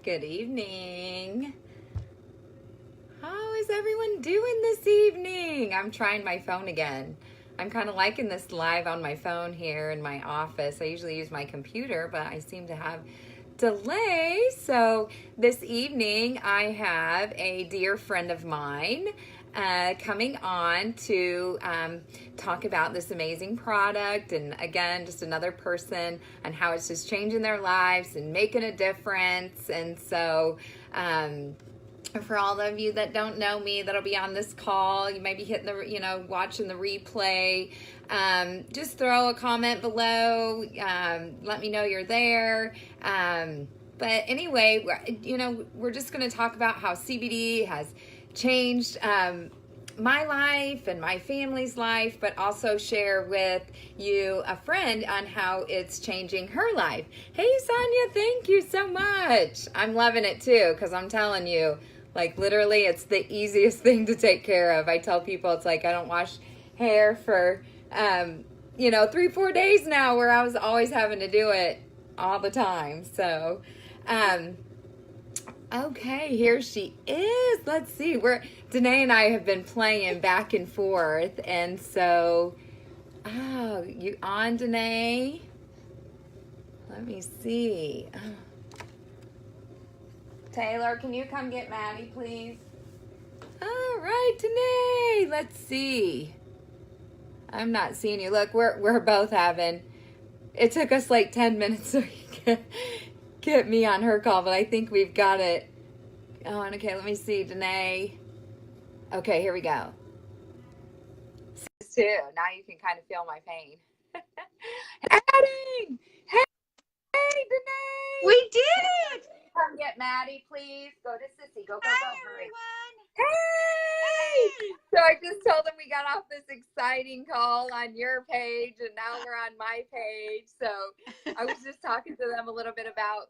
Good evening. How is everyone doing this evening? I'm trying my phone again. I'm kind of liking this live on my phone here in my office. I usually use my computer, but I seem to have delay. So this evening I have a dear friend of mine coming on to talk about this amazing product, and again, just another person and how it's just changing their lives and making a difference. And so for all of you that don't know me, that'll be on this call, you might be hitting the, watching the replay. Just throw a comment below. Let me know you're there. But anyway, we're just going to talk about how CBD has changed my life and my family's life, but also share with you a friend on how it's changing her life. Hey, Sonia, thank you so much. I'm loving it too, because I'm telling you, like literally, it's the easiest thing to take care of. I tell people it's like I don't wash hair for, 3-4 days now, where I was always having to do it all the time. So, okay, here she is. Let's see. Danae and I have been playing back and forth, and so, you on, Danae? Let me see. Taylor, can you come get Maddie, please? All right, Danae. Let's see. I'm not seeing you. Look, we're both having. It took us like 10 minutes so you can get me on her call, but I think we've got it. Oh, and okay, let me see, Danae. Okay, here we go. Too. Now you can kind of feel my pain. Maddie! Hey, Danae! We did it! Come get Maddie, please. Go to Sissy. Go, Hi, hurry. everyone. Hey! So I just told them we got off this exciting call on your page, and now we're on my page. So I was just talking to them a little bit about,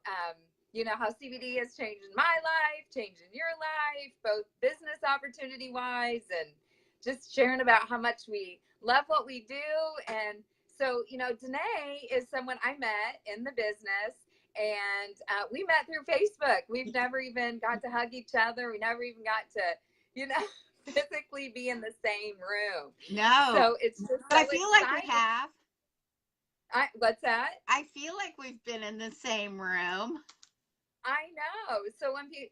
how CBD has changed my life, changing your life, both business opportunity-wise, and just sharing about how much we love what we do. And so, Danae is someone I met in the business, and we met through Facebook. We've never even got to hug each other. We never even got to, physically be in the same room. No. So it's just but I feel exciting. like we have. What's that? I feel like we've been in the same room. I know. So when people,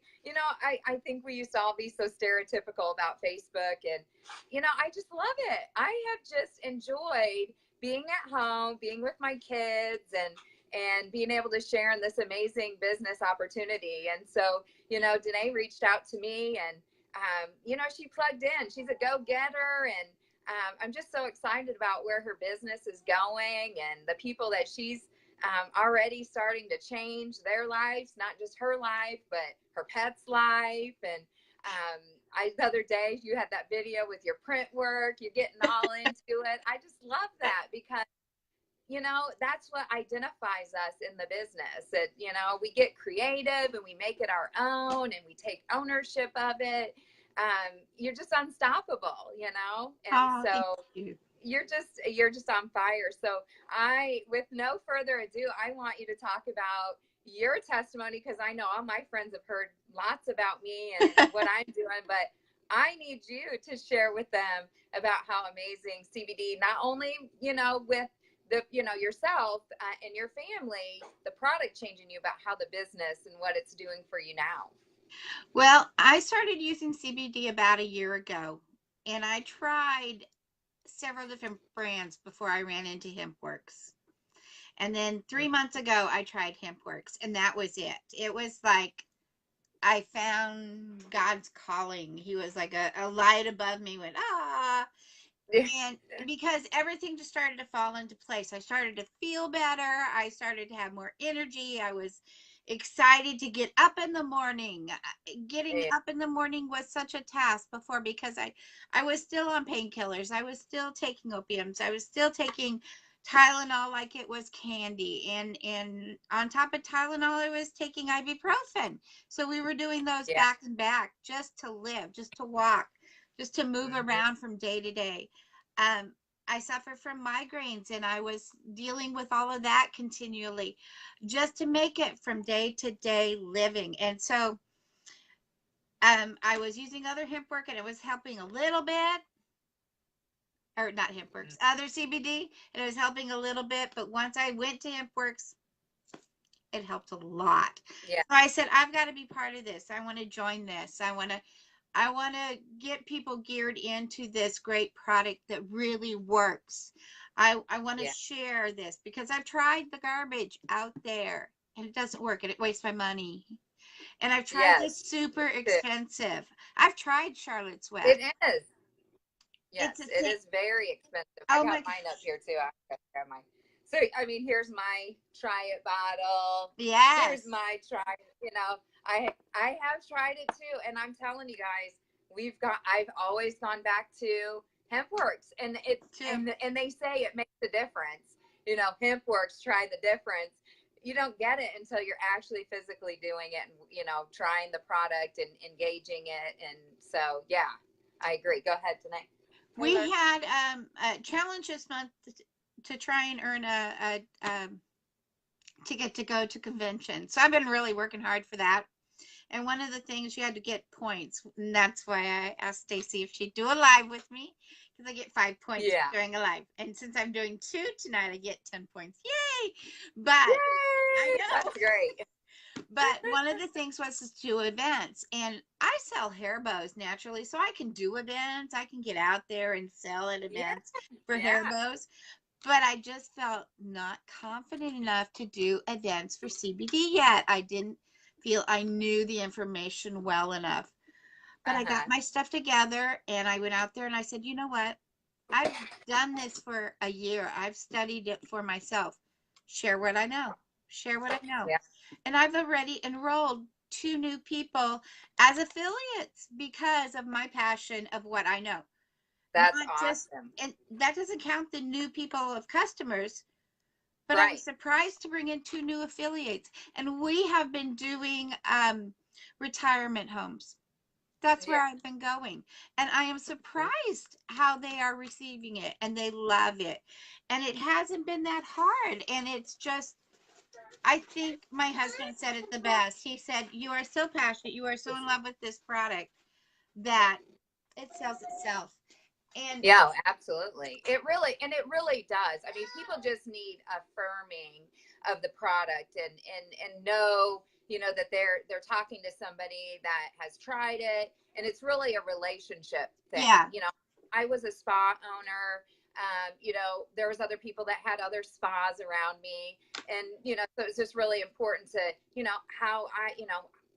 I think we used to all be so stereotypical about Facebook, and, I just love it. I have just enjoyed being at home, being with my kids, and being able to share in this amazing business opportunity. And so, Danae reached out to me, and, she plugged in. She's a go-getter, and I'm just so excited about where her business is going and the people that she's already starting to change their lives, not just her life, but her pet's life. And the other day you had that video with your print work, you're getting all into it. I just love that because, that's what identifies us in the business. That, we get creative and we make it our own and we take ownership of it. You're just unstoppable, and so you're just on fire. So with no further ado, I want you to talk about your testimony, because I know all my friends have heard lots about me and what I'm doing, but I need you to share with them about how amazing CBD, not only, with the, yourself and your family, the product changing you, about how the business and what it's doing for you now. Well, I started using CBD about a year ago, and I tried several different brands before I ran into HempWorks. And then 3 months ago, I tried HempWorks, and that was it. It was like I found God's calling. He was like a light above me, went, ah. And because everything just started to fall into place, I started to feel better. I started to have more energy. I was excited to get up in the morning. Getting up in the morning was such a task before, because I was still on painkillers. I was still taking opiums. I was still taking Tylenol like it was candy. And on top of Tylenol, I was taking ibuprofen. So we were doing those back and back just to live, just to walk, just to move around from day to day. I suffer from migraines, and I was dealing with all of that continually just to make it from day to day living. And so I was using other hemp work, and it was helping a little bit, or not hemp works, other CBD, and it was helping a little bit. But once I went to hemp works, it helped a lot. Yeah. So I said, I've got to be part of this. I want to join this. I want to get people geared into this great product that really works. I want to Yeah. share this because I've tried the garbage out there and it doesn't work and it wastes my money. And I've tried Yes. this super Me too. expensive. I've tried Charlotte's Web. It is. It's a Yes, it thing. is very expensive. I Oh my got mine up gosh. here too. I got mine. So I mean, here's my try it bottle. Here's Yes. my try. I have tried it too, and I'm telling you guys, I've always gone back to HempWorks, and Too. and they say it makes a difference. HempWorks, try the difference. You don't get it until you're actually physically doing it, and trying the product and engaging it. And so, yeah, I agree. Go ahead, tonight. We Taylor. had a challenge this month to try and earn a ticket to go to convention. So I've been really working hard for that. And one of the things you had to get points, and that's why I asked Stacy if she'd do a live with me because I get 5 points Yeah. for doing a live. And since I'm doing 2 tonight, I get 10 points. Yay! But I Yay! know. That's great. But one of the things was to do events, and I sell hair bows naturally, so I can do events. I can get out there and sell at Yeah. events for hair Yeah. bows. But I just felt not confident enough to do events for CBD yet. I didn't feel I knew the information well enough. But I got Uh-huh. my stuff together and I went out there and I said, you know what? I've done this for a year. I've studied it for myself. Share what I know. Share what I know. Yeah. And I've already enrolled 2 new people as affiliates because of my passion of what I know. That's Not just, awesome. and that doesn't count the new people of customers, but I was Right. surprised to bring in 2 new affiliates. And we have been doing retirement homes. That's where Yeah. I've been going. And I am surprised how they are receiving it and they love it. And it hasn't been that hard. And it's just, I think my husband said it the best. He said, you are so passionate. You are so in love with this product that it sells itself. And Yeah, absolutely. It really does. I mean, people just need affirming of the product and know, that they're talking to somebody that has tried it, and it's really a relationship thing. yeah, I was a spa owner. There was other people that had other spas around me, and so it's just really important to, how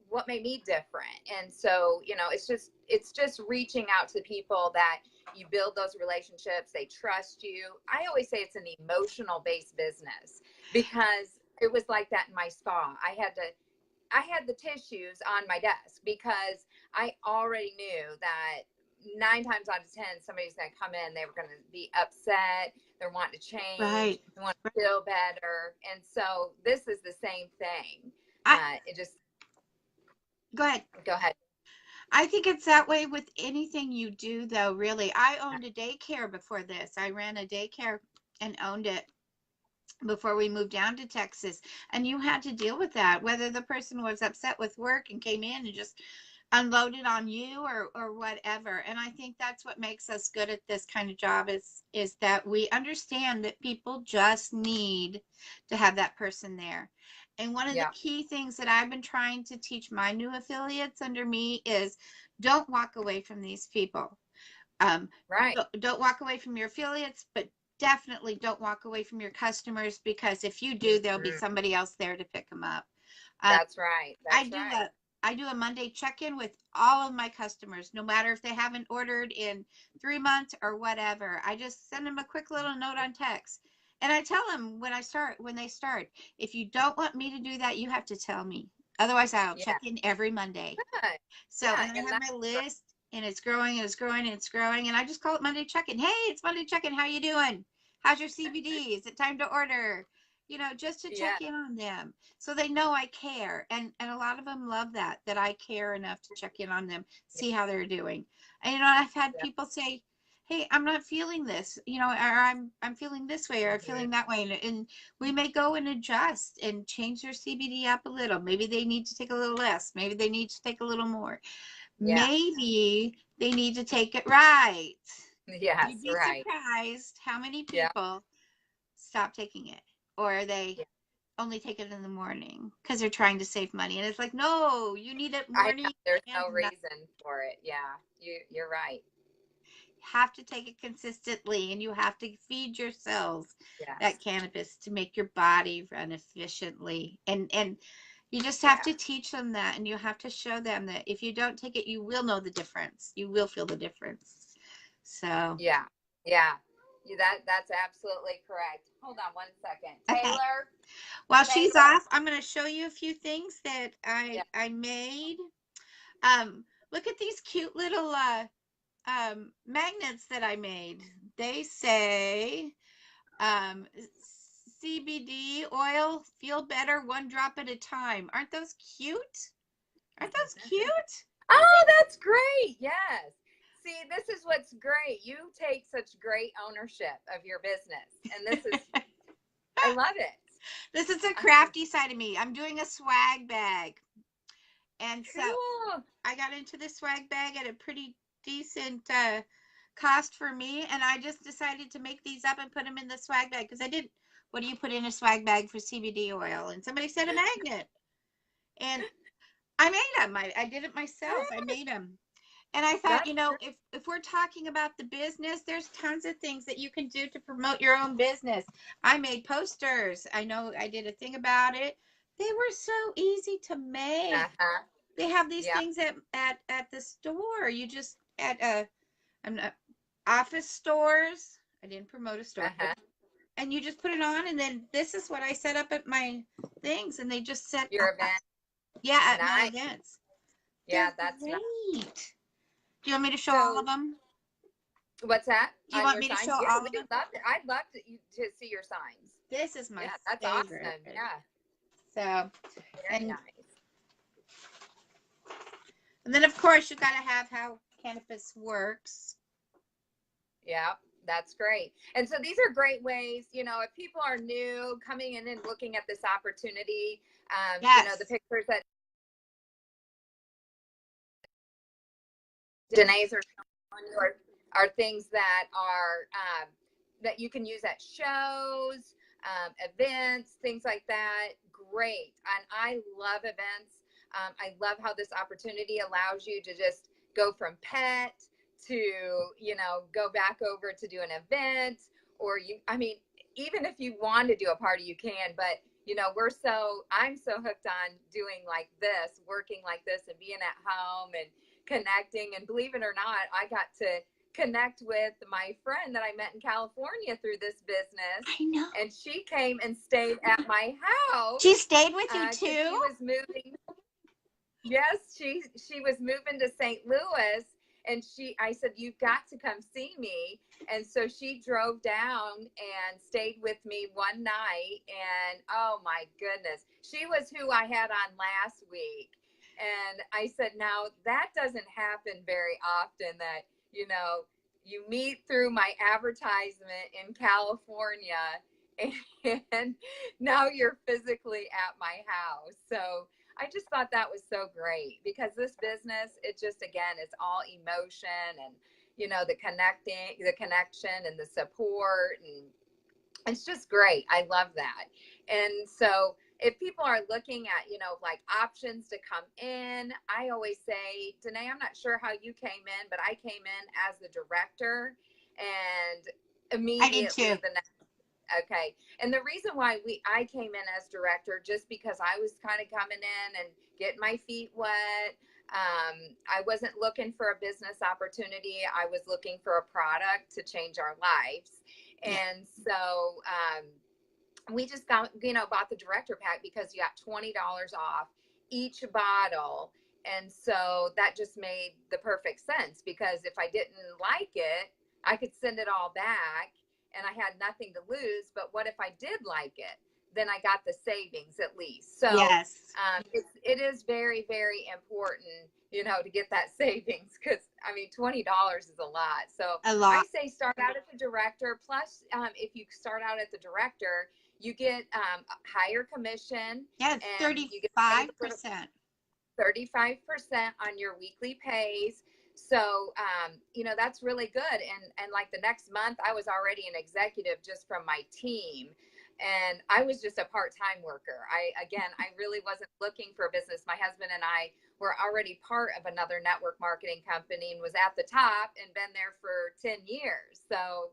what made me different. And so, it's just reaching out to people that you build those relationships, they trust you. I always say it's an emotional based business, because it was like that in my spa. I had the tissues on my desk because I already knew that 9 times out of 10 somebody's going to come in, they were going to be upset, they're wanting to change, right. they want to feel better. And so this is the same thing. I It just Go ahead. Go ahead. I think it's that way with anything you do, though, really. I owned a daycare before this. I ran a daycare and owned it before we moved down to Texas. And you had to deal with that, whether the person was upset with work and came in and just unloaded on you or whatever. And I think that's what makes us good at this kind of job is that we understand that people just need to have that person there. And one of the Yeah. key things that I've been trying to teach my new affiliates under me is don't walk away from these people. Um, Right. don't walk away from your affiliates, but definitely don't walk away from your customers, because if you do, there'll be Mhm. somebody else there to pick them up. Um, That's right. I That's do right. a I do a Monday check-in with all of my customers, no matter if they haven't ordered in 3 months or whatever. I just send them a quick little note on text. And I tell them when they start, if you don't want me to do that, you have to tell me. Otherwise, I'll Yeah. check in every Monday. Good. So, Yeah. and I And have that's my right. list, and it's growing and it's growing and it's growing. And I just call it Monday check-in. Hey, it's Monday check-in. How you doing? How's your CBD? Is it time to order? Just to check Yeah. in on them so they know I care. And a lot of them love that I care enough to check in on them, Yeah. see how they're doing. And I've had Yeah. people say, hey, I'm not feeling this, you know, or I'm feeling this way, or feeling that way, and we may go and adjust and change their CBD up a little. Maybe they need to take a little less. Maybe they need to take a little more. Yeah. Maybe they need to take it right. You'd Yes. be Right. surprised how many Yeah. people stop taking it, or they Yeah. only take it in the morning because they're trying to save money. And it's like, no, you need it I know morning there's and no night. reason for it. Yeah. You're right. Have to take it consistently, and you have to feed your cells that Yes. cannabis to make your body run efficiently. And you just have Yeah. to teach them that, and you have to show them that if you don't take it, you will know the difference. You will feel the difference. So, Yeah. Yeah. That's absolutely correct. Hold on one second. okay. Taylor. While she's Taylor. off, I'm going to show you a few things that Yeah. I made. Look at these cute little magnets that I made. They say um, CBD oil, feel better one drop at a time. Aren't those cute? Aren't those cute? Oh, that's great. Yes. See, this is what's great. You take such great ownership of your business. And this is, I love it. This is a I just, crafty side of me. I'm doing a swag bag. And so cool. I got into this swag bag at a pretty decent cost for me. And I just decided to make these up and put them in the swag bag because I didn't. What do you put in a swag bag for CBD oil? And somebody said a magnet. And I made them. I did it myself. I made them. And I thought, That's you know, if we're talking about the business, there's tons of things that you can do to promote your own business. I made posters. I know I did a thing about it. They were so easy to make. uh-huh. They have these Yep. things at the store. You just at I'm not, office stores. I didn't promote a store, but Uh-huh. and you just put it on, and then this is what I set up at my things, and they just set Your up. event. Yeah, at my Nice. events. Yeah, They're that's nice. great. Do you want me to show all of So them? what's that Do you on want your me to show signs? Yeah, all we of them? would love to. I'd love to see your signs. This is my Yeah, that's favorite. awesome. Yeah. So, Very and nice. and then of course you got to have how cannabis works. Yeah, that's great. And so these are great ways, if people are new coming in and looking at this opportunity, the Yes. pictures that Danae's are showing you are things that you can use at shows, events, things like that. Great. And I love events. I love how this opportunity allows you to just go from pet to, go back over to do an event, or even if you want to do a party, you can, but I'm so hooked on doing like this, working like this and being at home and connecting. And believe it or not, I got to connect with my friend that I met in California through this business. I know. And she came and stayed at my house She stayed with you because too? she was moving. Yes, she was moving to St. Louis, and I said, you've got to come see me. And so she drove down and stayed with me one night, and oh my goodness, she was who I had on last week. And I said, now that doesn't happen very often, that you meet through my advertisement in California, and now you're physically at my house. So I just thought that was so great, because this business, it just, again, it's all emotion and, the connection and the support. And it's just great. I love that. And so if people are looking at, like options to come in, I always say, Danae, I'm not sure how you came in, but I came in as the director, and I did immediately too. the next. Okay. And the reason why I came in as director, just because I was kind of coming in and getting my feet wet. I wasn't looking for a business opportunity. I was looking for a product to change our lives. Yeah. And so we just got, bought the director pack because you got $20 off each bottle. And so that just made the perfect sense, because if I didn't like it, I could send it all back and I had nothing to lose. But what if I did like it? Then I got the savings at least. So Yes. it is very, very important, to get that savings. Because I mean, $20 is a lot. So A I lot. say start out as a director. Plus, if you start out as the director, you get higher commission, Yeah, it's and you get paid a little 35%. 35% on your weekly pays. So, that's really good. And like the next month, I was already an executive just from my team. And I was just a part-time worker. I really wasn't looking for a business. My husband and I were already part of another network marketing company and was at the top and been there for 10 years. So,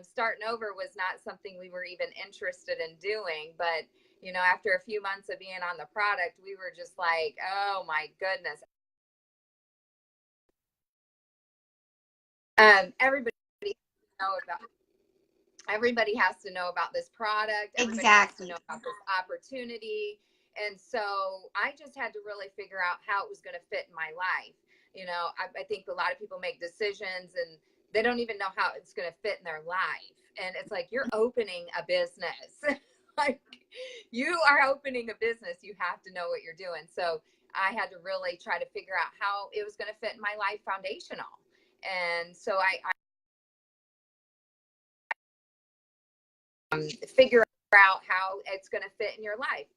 starting over was not something we were even interested in doing. But after a few months of being on the product, we were just like, oh my goodness. Everybody know about everybody has to know about this product. Everybody has to Exactly. know about this opportunity. And so I just had to really figure out how it was going to fit in my life. I think a lot of people make decisions and they don't even know how it's going to fit in their life. And it's like, you're opening a business. Like, you are opening a business. You have to know what you're doing. So I had to really try to figure out how it was going to fit in my life foundational. And so I figure out how it's going to fit in your life.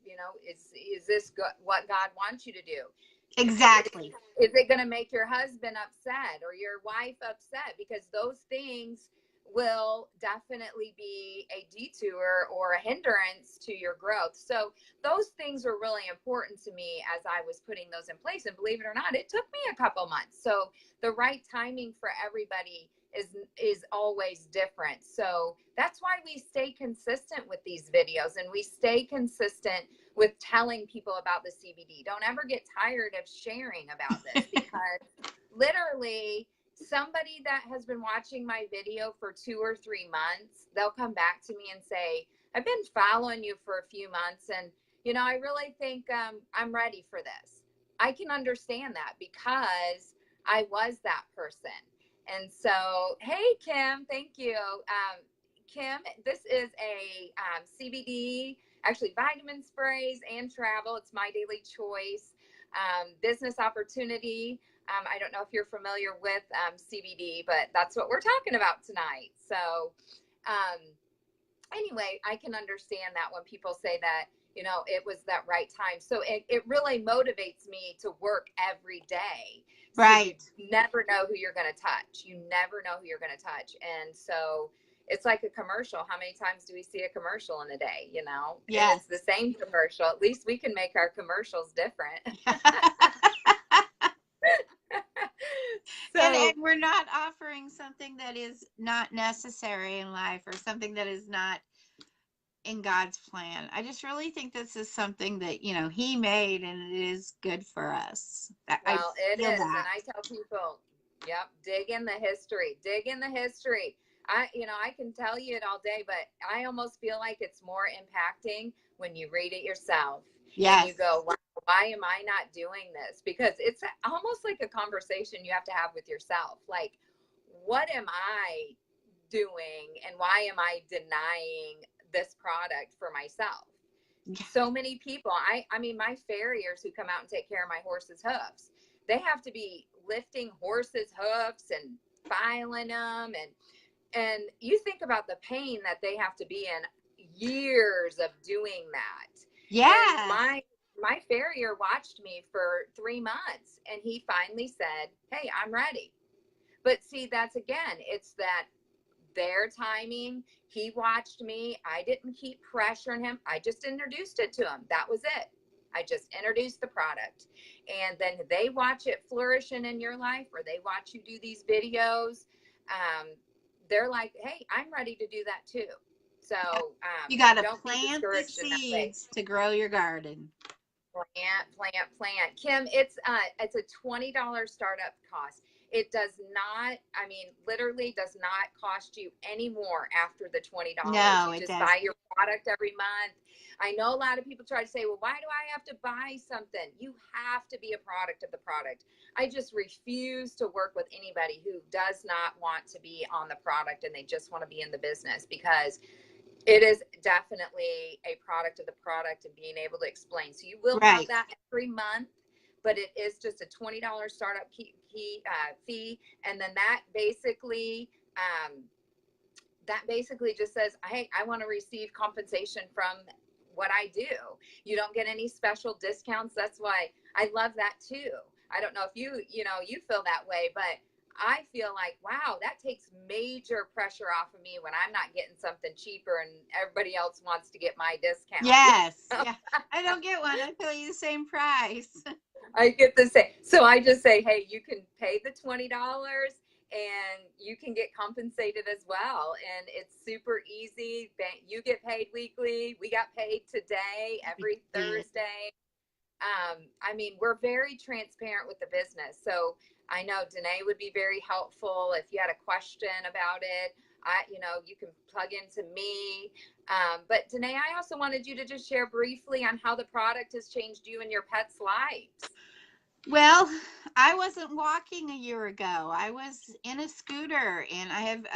Is this what God wants you to do? Exactly. Is it going to make your husband upset or your wife upset? Because those things will definitely be a detour or a hindrance to your growth. So those things were really important to me as I was putting those in place. And believe it or not, it took me a couple months. So the right timing for everybody is always different. So that's why we stay consistent with these videos, and we stay consistent with telling people about the CBD. Don't ever get tired of sharing about this, because literally somebody that has been watching my video for 2 or 3 months, they'll come back to me and say, I've been following you for a few months, and I really think I'm ready for this. I can understand that because I was that person. And so, hey, Kim, thank you. Kim, this is a CBD, actually vitamin sprays and travel. It's my daily choice. Business opportunity. I don't know if you're familiar with CBD, but that's what we're talking about tonight. So anyway, I can understand that when people say that, it was that right time. So it really motivates me to work every day. Right. So you never know who you're going to touch. You never know who you're going to touch. And so it's like a commercial. How many times do we see a commercial in a day? Yes. And it's the same commercial. At least we can make our commercials different. So, and we're not offering something that is not necessary in life or something that is not in God's plan. I just really think this is something that, he made, and it is good for us. Well, it is. That. And I tell people, yep, dig in the history. Dig in the history. I can tell you it all day, but I almost feel like it's more impacting when you read it yourself. Yes. And you go, why am I not doing this? Because it's almost like a conversation you have to have with yourself. Like, what am I doing and why am I denying this product for myself? So many people, I mean, my farriers who come out and take care of my horse's hoofs, they have to be lifting horses' hoofs and filing them. And you think about the pain that they have to be in, years of doing that. Yeah. And my farrier watched me for 3 months, and he finally said, hey, I'm ready. But see, that's again, it's that their timing. He watched me. I didn't keep pressuring him. I just introduced it to him. That was it. I just introduced the product. And then they watch it flourishing in your life, or they watch you do these videos. They're like, hey, I'm ready to do that too. So you got to don't plant the seeds to grow your garden. Plant. Kim, it's a $20 startup cost. It does not, literally does not cost you any more after the $20. No, you just buy your product every month. I know a lot of people try to say, well, why do I have to buy something? You have to be a product of the product. I just refuse to work with anybody who does not want to be on the product and they just want to be in the business, because it is definitely a product of the product and being able to explain. So you will have that every month, but it is just a $20 startup fee. And then that basically just says, hey, I want to receive compensation from what I do. You don't get any special discounts. That's why I love that too. I don't know if you feel that way, but I feel like, wow, that takes major pressure off of me when I'm not getting something cheaper and everybody else wants to get my discount. Yes. Yeah. I don't get one. I pay you the same price. I get the same. So I just say, hey, you can pay the $20 and you can get compensated as well. And it's super easy. You get paid weekly. We got paid today, every Thursday. I mean, we're very transparent with the business. So I know Danae would be very helpful if you had a question about it. You can plug into me. But Danae, I also wanted you to just share briefly on how the product has changed you and your pets' lives. Well, I wasn't walking a year ago. I was in a scooter, and I have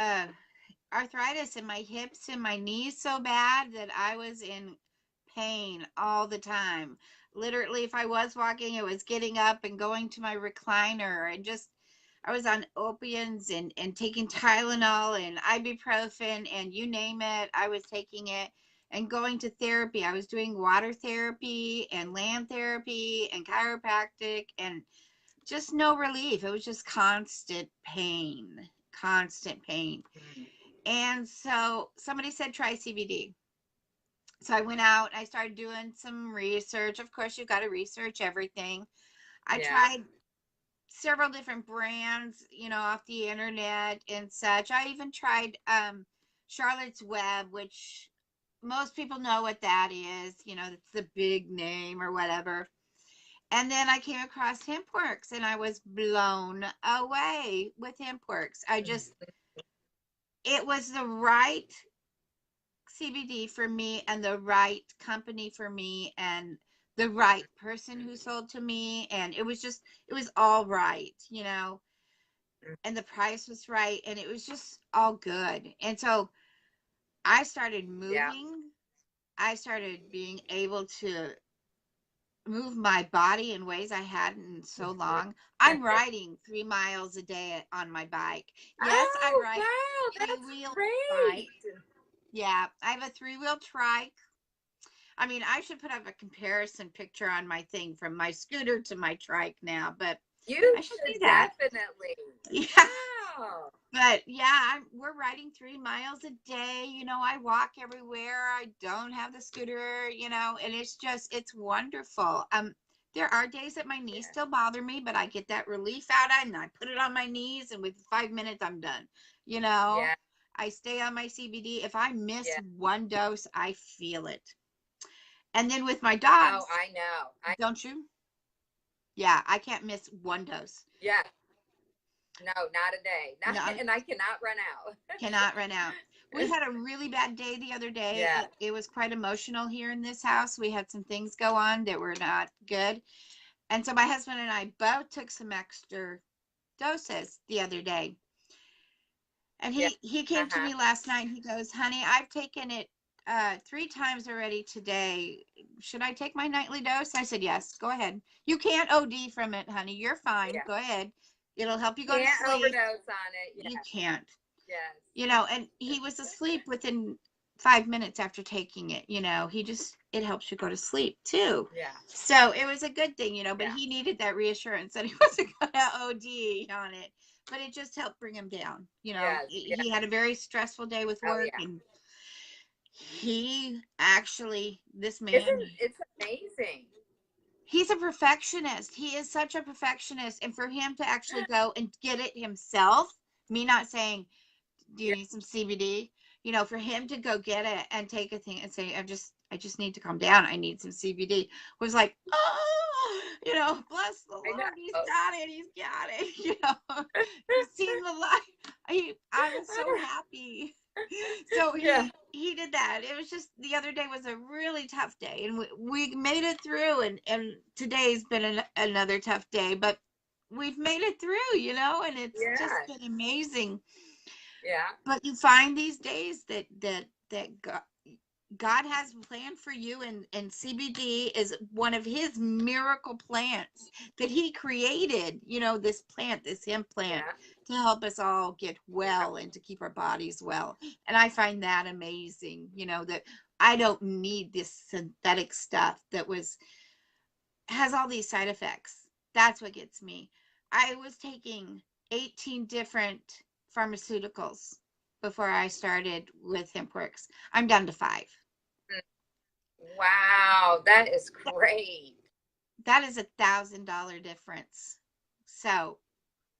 arthritis in my hips and my knees so bad that I was in pain all the time. Literally, if I was walking, it was getting up and going to my recliner, and I was on opiates and taking Tylenol and ibuprofen and you name it, I was taking it, and going to therapy. I was doing water therapy and land therapy and chiropractic, and just no relief. It was just constant pain, constant pain. And so somebody said, try CBD. So I went out, I started doing some research. Of course, you've got to research everything. I tried several different brands, off the internet and such. I even tried Charlotte's Web, which most people know what that is. It's the big name or whatever. And then I came across HempWorks, and I was blown away with HempWorks. It was the right CBD for me, and the right company for me, and the right person who sold to me. And it was all right, and the price was right, and it was just all good. And so I started moving. Yeah. I started being able to move my body in ways I hadn't in so long. I'm riding 3 miles a day on my bike. Yes, I ride wow, that's three-wheel great. bike. Yeah, I have a 3-wheel trike. I mean, I should put up a comparison picture on my thing from my scooter to my trike now, but you I should do should that. definitely. Yeah. Wow. But yeah, we're riding 3 miles a day. I walk everywhere. I don't have the scooter, and it's wonderful. There are days that my knees still bother me, but I get that relief out of it, and I put it on my knees, and with 5 minutes, I'm done. Yeah. I stay on my CBD. If I miss one dose, I feel it. And then with my dogs. Oh, I know. Don't you? Yeah, I can't miss one dose. Yeah. No, not a day. And I cannot run out. Cannot run out. We had a really bad day the other day. Yeah. It was quite emotional here in this house. We had some things go on that were not good. And so my husband and I both took some extra doses the other day. And he came to me last night. He goes, honey, I've taken it 3 times already today. Should I take my nightly dose? I said, yes, go ahead. You can't OD from it, honey. You're fine. Go ahead. It'll help you go to sleep. Overdose on it. You can't. Yes. And he was asleep within 5 minutes after taking it. It helps you go to sleep too. Yeah. So it was a good thing, but he needed that reassurance that he wasn't going to OD on it. But it just helped bring him down. He had a very stressful day with work, and he actually, this man, it's amazing. He's a perfectionist. He is such a perfectionist. And for him to actually go and get it himself, me not saying, do you need some CBD? For him to go get it and take a thing and say, I just need to calm down. I need some CBD, was like, bless the Lord. He's got it. He's got it. He's seen the light. I was so happy. So he did that. It was just, the other day was a really tough day, and we made it through, and today's been another tough day, but we've made it through, and it's just been amazing. Yeah. But you find these days that God has a plan for you, and CBD is one of his miracle plants that he created, this plant, this hemp plant, Yeah. to help us all get Yeah. well and to keep our bodies well. And I find that amazing, that I don't need this synthetic stuff that has all these side effects. That's what gets me. I was taking 18 different pharmaceuticals before I started with HempWorks. I'm down to 5. Wow, that is great. That is $1,000 difference. So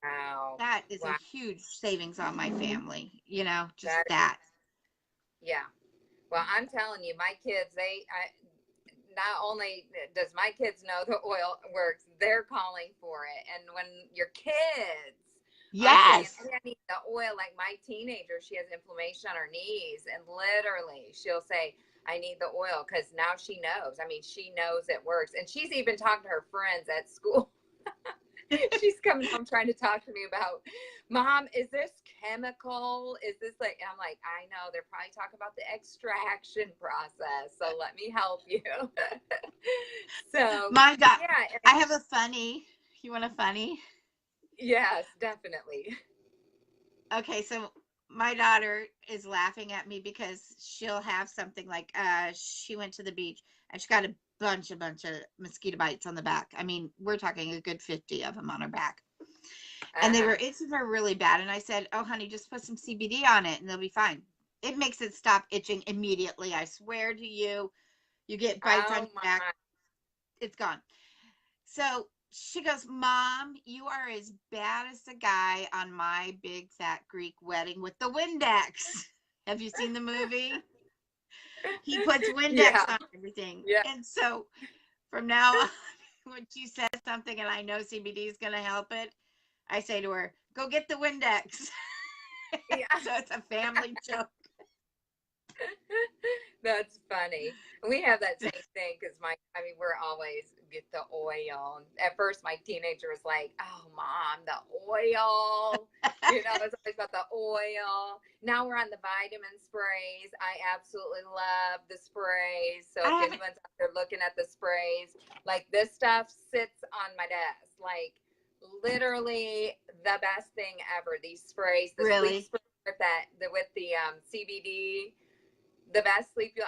Wow. that is a Wow. huge savings on my family, just That that. yeah. Well, I'm telling you, my kids, not only does my kids know the oil works, they're calling for it. And when your kids are saying, Yes. hey, I need the oil, like my teenager, she has inflammation on her knees, and literally she'll say, I need the oil because now she knows. I mean, she knows it works. And she's even talking to her friends at school. She's coming home trying to talk to me about, Mom, is this chemical? Is this like, and I'm like, I know they're probably talking about the extraction process. So let me help you. So, My God. yeah. I have a funny. You want a funny? Yes, definitely. Okay, so my daughter is laughing at me because she'll have something like she went to the beach and she got a bunch of mosquito bites on the back. I mean, we're talking a good 50 of them on her back. And they Uh-huh. were itching her really bad. And I said, oh, honey, just put some CBD on it and they'll be fine. It makes it stop itching immediately. I swear to you, you get bites on Oh your my. back, it's gone. So she goes, Mom, you are as bad as the guy on My Big Fat Greek Wedding with the Windex. Have you seen the movie? He puts Windex Yeah. on everything. Yeah. And so from now on, when she says something and I know CBD is going to help it, I say to her, go get the Windex. Yeah. So it's a family joke. That's funny. We have that same thing because we're always get the oil. At first, my teenager was like, "Oh, Mom, the oil." It's always about the oil. Now we're on the vitamin sprays. I absolutely love the sprays. So I if haven't anyone's out there looking at the sprays, like this stuff sits on my desk, like literally the best thing ever. These sprays, the sleep really. spray with the CBD, the best sleep you'll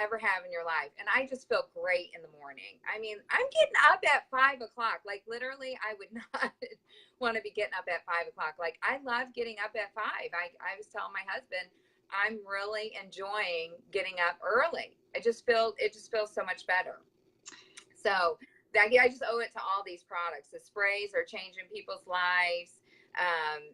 ever have in your life. And I just feel great in the morning. I mean, I'm getting up at 5 o'clock. Like literally, I would not want to be getting up at 5 o'clock. Like I love getting up at 5. I was telling my husband, I'm really enjoying getting up early. It just feels so much better. So I just owe it to all these products. The sprays are changing people's lives.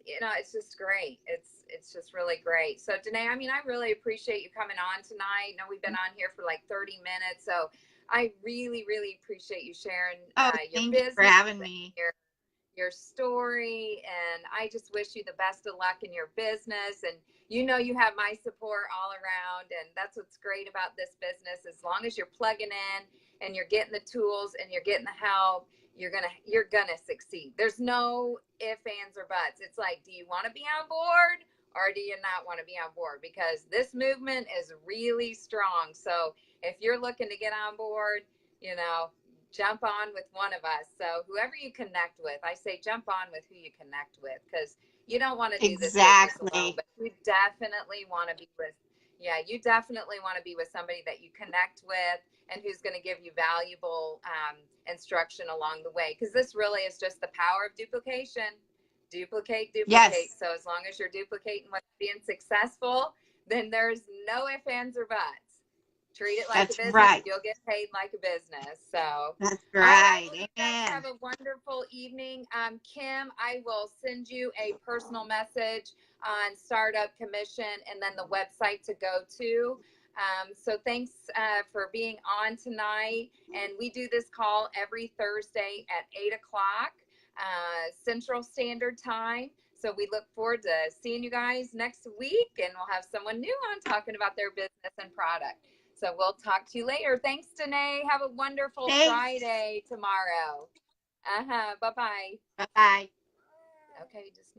It's just great. It's just really great. So Danae, I mean, I really appreciate you coming on tonight. I know we've been on here for like 30 minutes. So I really, really appreciate you sharing Oh, your thank you for business having and me. your story. And I just wish you the best of luck in your business. And you have my support all around. And that's what's great about this business. As long as you're plugging in and you're getting the tools and you're getting the help, you're gonna succeed. There's no ifs, ands, or buts. It's like, do you want to be on board or do you not want to be on board? Because this movement is really strong. So if you're looking to get on board, you know, jump on with one of us. So whoever you connect with, I say jump on with who you connect with, because you don't want to do this business alone, Exactly. but you definitely want to be with, yeah, you definitely want to be with somebody that you connect with and who's going to give you valuable instruction along the way. Because this really is just the power of duplication. Duplicate. Yes, So as long as you're duplicating what's being successful, then there's no ifs, ands, or buts. Treat it like a that's business. right. You'll get paid like a business. So, all That's right. right. Well, you guys Amen. have a wonderful evening. Kim, I will send you a personal message on startup commission and then the website to go to. So thanks for being on tonight. And we do this call every Thursday at 8 o'clock Central Standard Time. So we look forward to seeing you guys next week, and we'll have someone new on talking about their business and product. So we'll talk to you later. Thanks, Danae. Have a wonderful Thanks. Friday tomorrow. Bye-bye. Bye bye. Okay, just